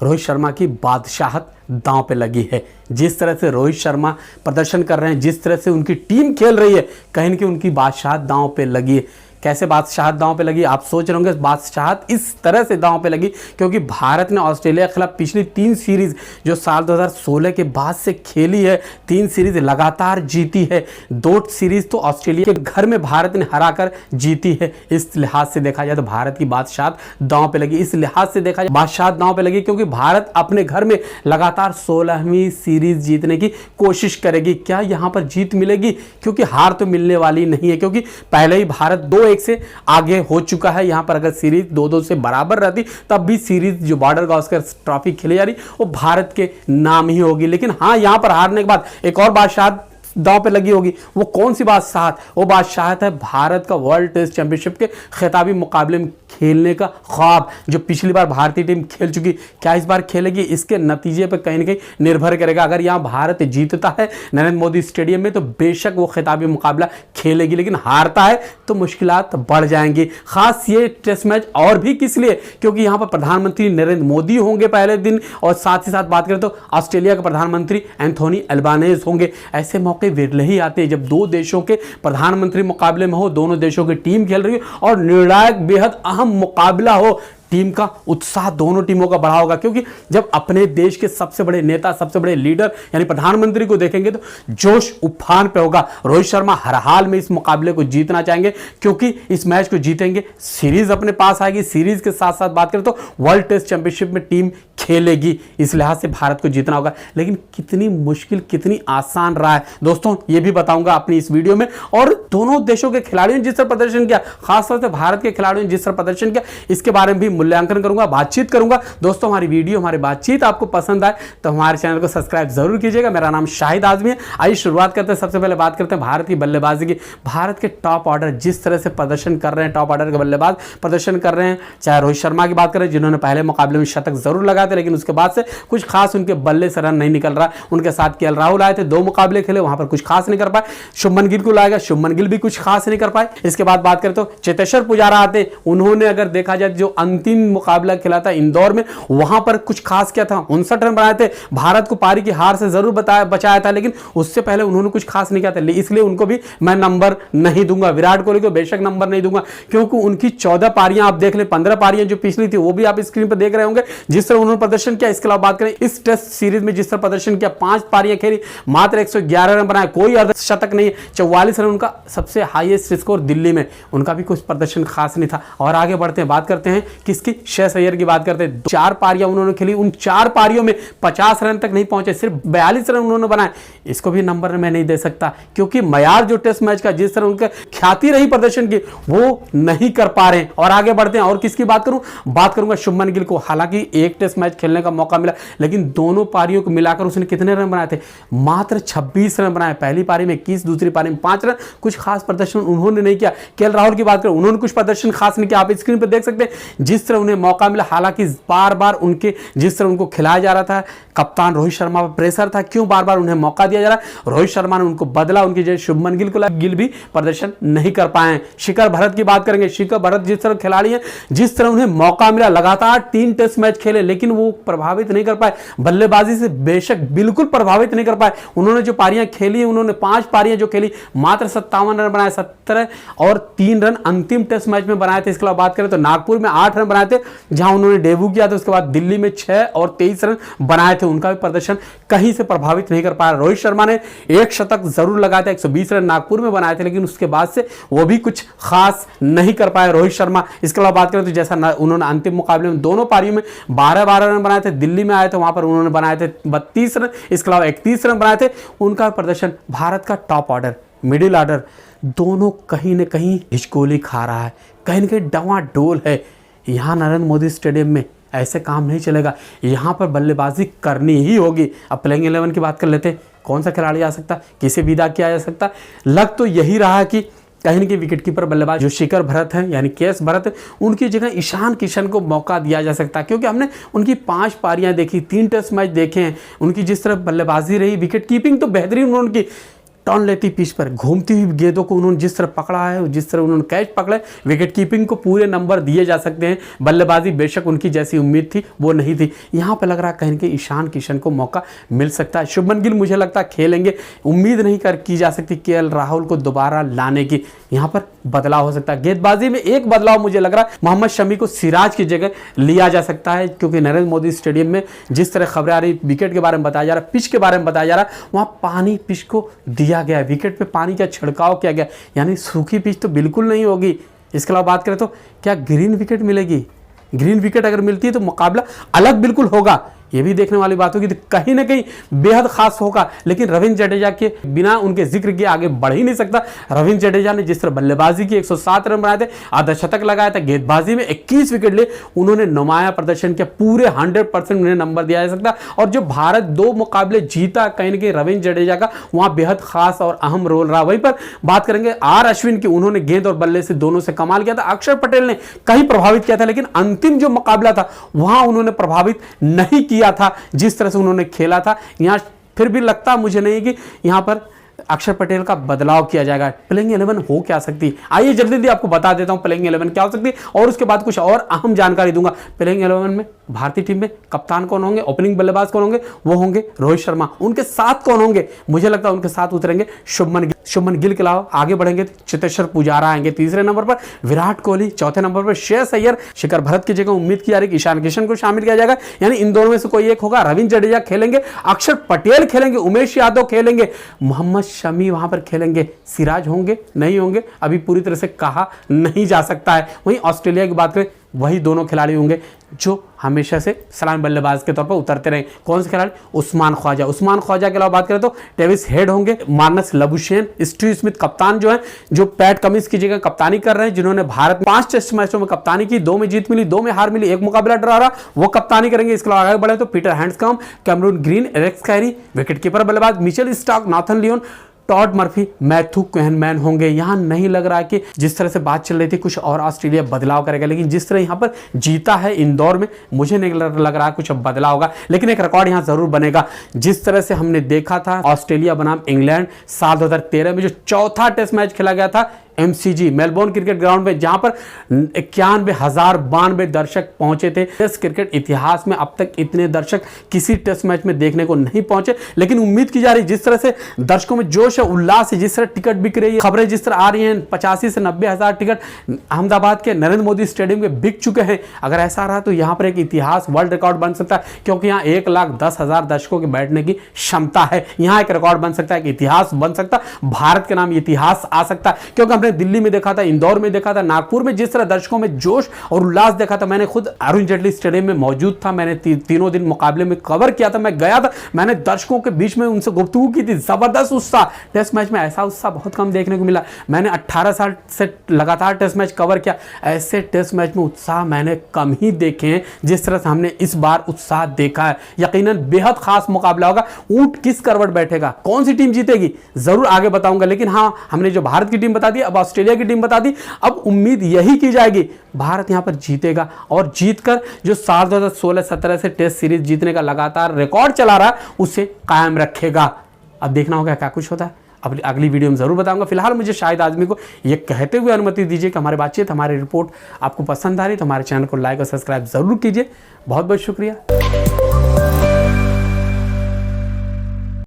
रोहित शर्मा की बादशाहत दांव पे लगी है। जिस तरह से रोहित शर्मा प्रदर्शन कर रहे हैं, जिस तरह से उनकी टीम खेल रही है, कहीं न कहीं उनकी बादशाहत दांव पे लगी है। कैसे बादशाहत दांव पे लगी? आप सोच रहे होंगे बादशाहत इस तरह से दांव पे लगी क्योंकि भारत ने ऑस्ट्रेलिया के खिलाफ पिछली 3 सीरीज जो साल 2016 के बाद से खेली है, 3 सीरीज लगातार जीती है। 2 सीरीज तो ऑस्ट्रेलिया के घर में भारत ने हराकर जीती है। इस लिहाज से देखा जाए तो भारत की बादशाहत दांव पे लगी। इस लिहाज से देखा जाए बादशाहत दांव पे लगी क्योंकि भारत अपने घर में लगातार 16वीं सीरीज जीतने की कोशिश करेगी। क्या यहां पर जीत मिलेगी? क्योंकि हार तो मिलने वाली नहीं है, क्योंकि पहले ही भारत 2-1 से आगे हो चुका है। यहां पर अगर सीरीज 2-2 से बराबर रहती तब भी सीरीज जो बॉर्डर गावस्कर ट्रॉफी खेली जा रही वो भारत के नाम ही होगी। लेकिन हां, यहां पर हारने के बाद एक और बादशाहत दांव पे लगी होगी। वो कौन सी बादशाहत? वो बादशाहत है भारत का वर्ल्ड टेस्ट चैंपियनशिप के खिताबी मुकाबले में खेलने का ख्वाब, जो पिछली बार भारतीय टीम खेल चुकी। क्या इस बार खेलेगी? इसके नतीजे पर कहीं ना कहीं निर्भर करेगा। अगर यहां भारत जीतता है नरेंद्र मोदी स्टेडियम में तो बेशक वो खिताबी मुकाबला खेलेगी, लेकिन हारता है तो मुश्किलात बढ़ जाएंगी। खास ये टेस्ट मैच और भी किस लिए? क्योंकि यहां पर प्रधानमंत्री नरेंद्र मोदी होंगे पहले दिन, और साथ ही साथ बात करें तो ऑस्ट्रेलिया के प्रधानमंत्री एंथोनी अल्बानेज होंगे। ऐसे मौके विरले ही आते हैं जब 2 देशों के प्रधानमंत्री मुकाबले में हो, दोनों देशों की टीम खेल रही हो और निर्णायक बेहद अहम मुकाबला हो। टीम का उत्साह दोनों टीमों का बढ़ा होगा, क्योंकि जब अपने देश के सबसे बड़े नेता, सबसे बड़े लीडर यानी प्रधानमंत्री को देखेंगे तो जोश उफान पे होगा। रोहित शर्मा हर हाल में इस मुकाबले को जीतना चाहेंगे, क्योंकि इस मैच को जीतेंगे सीरीज अपने पास आएगी। सीरीज के साथ साथ बात करें तो वर्ल्ड टेस्ट चैंपियनशिप में टीम खेलेगी। इस लिहाज से भारत को जीतना होगा। लेकिन कितनी मुश्किल, कितनी आसान रहा है दोस्तों, ये भी बताऊंगा अपनी इस वीडियो में। और दोनों देशों के खिलाड़ियों ने जिस तरह प्रदर्शन किया, खासतौर से भारत के खिलाड़ियों ने जिस तरह प्रदर्शन किया, इसके बारे में भी मूल्यांकन करूंगा, बातचीत करूंगा। दोस्तों, हमारी वीडियो, हमारी बातचीत आपको पसंद आए तो हमारे चैनल को सब्सक्राइब जरूर कीजिएगा। मेरा नाम शाहिद आजमी है। आइए शुरुआत करते हैं। सबसे पहले बात करते हैं भारत की बल्लेबाजी की। भारत के टॉप ऑर्डर जिस तरह से प्रदर्शन कर रहे हैं, टॉप ऑर्डर के बल्लेबाज प्रदर्शन कर रहे हैं। चाहे रोहित शर्मा की बात करें, जिन्होंने पहले मुकाबले में शतक जरूर लगाए थे, लेकिन उसके बाद से कुछ खास उनके बल्ले से रन नहीं निकल रहा। उनके साथ केएल राहुल आए थे, 2 मुकाबले खेले, वहां पर कुछ खास नहीं कर पाए। शुभमन गिल को लाएगा, शुभमन गिल भी कुछ खास नहीं कर पाए। इसके बाद बात करें तो चेतेश्वर पुजारा आते, उन्होंने अगर देखा जाए जो अंतिम मुकाबला खेला था इंदौर में, वहां पर कुछ खास किया था, 59 रन बनाए थे। भारत को पारी की हार से जरूर बचाया था, लेकिन उससे पहले उन्होंने कुछ खास नहीं किया था, इसलिए उनको भी मैं नंबर नहीं दूंगा। विराट कोहली को बेशक नंबर नहीं दूंगा, क्योंकि उनकी 14 पारियां आप देख ले, 15 पारियां जो पिछली थी वो भी आप स्क्रीन पर देख रहे होंगे, जिस तरह उन्होंने प्रदर्शन किया। इसके अलावा बात करें इस टेस्ट सीरीज में जिस तरह प्रदर्शन किया, 5 पारियां खेली, मात्र 111 रन बनाए, कोई अर्धशतक नहीं, 44 रन उनका सबसे हाईएस्ट स्कोर दिल्ली में, उनका भी कुछ प्रदर्शन खास नहीं था। और आगे बढ़ते हैं, बात करते हैं किसकी? श्रेयस अय्यर की बात करते हैं। 4 पारियां उन्होंने खेली, उन 4 पारियों में 50 रन तक नहीं पहुंचे, सिर्फ 42 रन उन्होंने बनाए। इसको भी नंबर मैं नहीं दे सकता, क्योंकि मयार जो टेस्ट मैच का जिस तरह उनका ख्याति रही प्रदर्शन की, वो नहीं कर पा रहे हैं। और आगे बढ़ते हैं, और किसकी बात करूं? बात करूंगा शुभमन गिल को। हालांकि एक टेस्ट मैच खेलने का मौका मिला, लेकिन दोनों पारियों को मिलाकर उसने कितने रन बनाए थे? मात्र 26 रन बनाए। पहली पारी में 21, दूसरी पारी में 5 रन। कुछ खास प्रदर्शन उन्होंने नहीं किया। केएल राहुल की बात करें, उन्होंने कुछ प्रदर्शन खास नहीं किया। आप स्क्रीन पर देख सकते हैं जिस तरह उन्हें मौका मिला, हालांकि बार बार उनके जिस तरह उनको खिलाया जा रहा था, कप्तान रोहित शर्मा पर प्रेशर था, क्यों बार बार उन्हें मौका दिया जा रहा है? रोहित शर्मा ने उनको बदला, उनकी जगह शुभमन गिल को लाया, गिल भी प्रदर्शन नहीं कर पाए। शिखर भरत की बात करेंगे। शिखर भरत जिस तरह खिलाड़ी है, जिस तरह उन्हें मौका मिला, लगातार 3 टेस्ट मैच खेले, लेकिन वो प्रभावित नहीं कर पाए। बल्लेबाजी से बेशक बिल्कुल प्रभावित नहीं कर पाए। उन्होंने जो पारियां खेली, उन्होंने 5 पारियां जो खेली, मात्र 57 रन बनाए, 17 और 3 रन अंतिम टेस्ट मैच में बनाए थे। इसके अलावा बात करें तो नागपुर में 8 रन बनाए थे, जहां उन्होंने डेब्यू किया था। उसके बाद दिल्ली में 6 और 23 रन बनाए थे। उनका भी प्रदर्शन कहीं से प्रभावित नहीं कर पाया। रोहित शर्मा ने 1 शतक जरूर लगाया था, 120 रन नागपुर में बनाए थे, लेकिन उसके बाद से वो भी कुछ खास नहीं कर पाए रोहित शर्मा। इसके अलावा बात करें तो जैसा उन्होंने अंतिम मुकाबले में दोनों पारियों में 12-12 रन बनाए थे, दिल्ली में आए थे, वहां पर उन्होंने बनाए थे 32 रन, इसके अलावा 31 रन बनाए थे। उनका प्रदर्शन, भारत का टॉप ऑर्डर, मिडिल ऑर्डर, दोनों कहीं ना कहीं हिचकोली खा रहा है, कहीं ना कहीं डवाडोल है। यहां नरेंद्र मोदी स्टेडियम में ऐसे काम नहीं चलेगा, यहां पर बल्लेबाजी करनी ही होगी। अब प्लेइंग 11 की बात कर लेते हैं। कौन सा खिलाड़ी आ सकता, किसे विदा किया जा सकता? लग तो यही रहा है कि कहीं न कहीं विकेटकीपर बल्लेबाज जो शिखर भरत हैं, यानी केएस भरत, उनकी जगह ईशान किशन को मौका दिया जा सकता है, क्योंकि हमने उनकी 5 पारियां देखी, 3 टेस्ट मैच देखे हैं, उनकी जिस तरह बल्लेबाजी रही, विकेट कीपिंग तो बेहतरीन उन्होंने की, टर्न लेती पिच पर, घूमती हुई गेंदों को उन्होंने जिस तरह पकड़ा है, जिस तरह उन्होंने कैच पकड़ा, विकेट कीपिंग को पूरे नंबर दिए जा सकते हैं। बल्लेबाजी बेशक उनकी जैसी उम्मीद थी वो नहीं थी। यहाँ पे लग रहा है कहीं कि ईशान किशन को मौका मिल सकता है। शुभमन गिल मुझे लगता है खेलेंगे, उम्मीद नहीं की जा सकती केएल राहुल को दोबारा लाने की। यहाँ पर बदलाव हो सकता है। गेंदबाजी में एक बदलाव मुझे लग रहा है, मोहम्मद शमी को सिराज की जगह लिया जा सकता है, क्योंकि नरेंद्र मोदी स्टेडियम में जिस तरह खबरें आ रही, विकेट के बारे में बताया जा रहा है, पिच के बारे में बताया जा रहा है, वहां पानी पिच को दिया गया है, विकेट पे पानी का छिड़काव किया गया, यानी सूखी पिच तो बिल्कुल नहीं होगी। इसके अलावा बात करें तो क्या ग्रीन विकेट मिलेगी? ग्रीन विकेट अगर मिलती है तो मुकाबला अलग बिल्कुल होगा, ये भी देखने वाली बात होगी। तो कहीं ना कहीं बेहद खास होगा, लेकिन रविंद्र जडेजा के बिना उनके जिक्र के आगे बढ़ ही नहीं सकता। रविंद्र जडेजा ने जिस तरह बल्लेबाजी की 107 रन बनाए थे, अर्धशतक लगाया था, गेंदबाजी में 21 विकेट लिए, उन्होंने नुमाया प्रदर्शन किया, पूरे 100% उन्हें नंबर दिया जा सकता। और जो भारत 2 मुकाबले जीता, कहीं ना कहीं रविंद्र जडेजा का वहां बेहद खास और अहम रोल रहा। वहीं पर बात करेंगे आर अश्विन की, उन्होंने गेंद और बल्ले से दोनों से कमाल किया था। अक्षर पटेल ने कहीं प्रभावित किया था, लेकिन अंतिम जो मुकाबला था वहां उन्होंने प्रभावित नहीं किया था जिस तरह से उन्होंने खेला था। यहां फिर भी लगता मुझे नहीं कि यहां पर अक्षर पटेल का बदलाव किया जाएगा। प्लेइंग 11 हो क्या सकती है, आइए जल्दी जल्दी आपको बता देता हूं प्लेइंग 11 क्या हो सकती है, और उसके बाद कुछ और अहम जानकारी दूंगा। प्लेइंग 11 में भारतीय टीम में कप्तान कौन होंगे, ओपनिंग बल्लेबाज कौन होंगे, वो होंगे रोहित शर्मा। उनके साथ कौन होंगे, मुझे लगता है उनके साथ उतरेंगे शुभमन गिल के अलावा आगे बढ़ेंगे तो चेतेश्वर पुजारा आएंगे तीसरे नंबर पर, विराट कोहली चौथे नंबर पर, श्रेयस अय्यर, शिखर भरत की जगह उम्मीद की जा रही है कि ईशान किशन को शामिल किया जाएगा, यानी इन दोनों में से कोई एक होगा। रविंद्र जडेजा खेलेंगे, अक्षर पटेल खेलेंगे, उमेश यादव खेलेंगे, मोहम्मद शमी वहां पर खेलेंगे, सिराज होंगे नहीं होंगे अभी पूरी तरह से कहा नहीं जा सकता है। वहीं ऑस्ट्रेलिया की बात करें, वही दोनों खिलाड़ी होंगे जो हमेशा से सलामी बल्लेबाज के तौर पर उतरते रहे। कौन से खिलाड़ी? उस्मान ख्वाजा के अलावा बात करें तो टेविस हेड होंगे, मार्नस लबुशेन, स्टीव स्मिथ कप्तान जो है, जो पैट कमिंस की जगह कप्तानी कर रहे हैं, जिन्होंने भारत 5 टेस्ट मैचों में कप्तानी की, 2 में जीत मिली, 2 में हार मिली, 1 मुकाबला ड्रा रहा, वो कप्तानी करेंगे। इसके अलावा आगे बढ़े तो Peter Handscomb, Cameron Green, Alex Carey, wicket keeper बल्लेबाज Mitchell Starc, Nathan Lyon, Todd Murphy, Matthew Kuhnemann होंगे। यहां नहीं लग रहा है कि जिस तरह से बात चल रही थी कुछ और ऑस्ट्रेलिया बदलाव करेगा, लेकिन जिस तरह यहां पर जीता है इंदौर में, मुझे नहीं लग रहा कुछ अब बदलाव होगा, लेकिन एक रिकॉर्ड यहां जरूर बनेगा। जिस तरह से हमने देखा था ऑस्ट्रेलिया बनाम इंग्लैंड साल 2013 में जो चौथा टेस्ट मैच खेला गया था MCG मेलबोर्न क्रिकेट ग्राउंड में, जहां पर 91,092 दर्शक पहुंचे थे। टेस्ट क्रिकेट इतिहास में अब तक इतने दर्शक किसी टेस्ट मैच में देखने को नहीं पहुंचे, लेकिन उम्मीद की जा रही जिस तरह से दर्शकों में जोश है, उल्लास है, जिस तरह टिकट बिक रही है, खबरें जिस तरह आ रही हैं, 85 से 90 हजार टिकट अहमदाबाद के नरेंद्र मोदी स्टेडियम के बिक चुके हैं। अगर ऐसा रहा तो यहां पर एक इतिहास, वर्ल्ड रिकॉर्ड बन सकता है, क्योंकि यहां 1,10,000 दर्शकों के बैठने की क्षमता है। यहां एक रिकॉर्ड बन सकता है, एक इतिहास बन सकता है, भारत के नाम इतिहास आ सकता है। क्योंकि हमने दिल्ली में देखा था, इंदौर में देखा था, नागपुर में जिस तरह दर्शकों में जोश और उल्लास देखा था। मैंने खुद अरुण जेटली स्टेडियम में मौजूद था, मैंने तीनों दिन मुकाबले में कवर किया था, मैं गया था, मैंने दर्शकों के बीच में उनसे गुफ्तगू की थी, जबरदस्त उत्साह। टेस्ट मैच में ऐसा उत्साह बहुत कम देखने को मिला। मैंने 18 साल से लगातार टेस्ट मैच कवर किया, ऐसे टेस्ट मैच में उत्साह मैंने कम ही देखे हैं जिस तरह से हमने इस बार उत्साह देखा है। यकीनन बेहद खास मुकाबला होगा। ऊंट किस करवट बैठेगा, कौन सी टीम जीतेगी, जरूर आगे बताऊंगा। लेकिन हाँ, हमने जो भारत की टीम बता दी, अब ऑस्ट्रेलिया की टीम बता दी, अब उम्मीद यही की जाएगी भारत यहां पर जीतेगा और जीतकर जो साल 2016-17 से टेस्ट सीरीज जीतने का लगातार रिकॉर्ड चला रहा है उसे कायम रखेगा। अब देखना होगा क्या कुछ होता है, अब अगली वीडियो में जरूर बताऊंगा। फिलहाल मुझे शाहिद आजमी को यह कहते हुए अनुमति दीजिए कि हमारी बातचीत, हमारी रिपोर्ट आपको पसंद आ रही तो हमारे चैनल को लाइक और सब्सक्राइब जरूर कीजिए। बहुत बहुत शुक्रिया।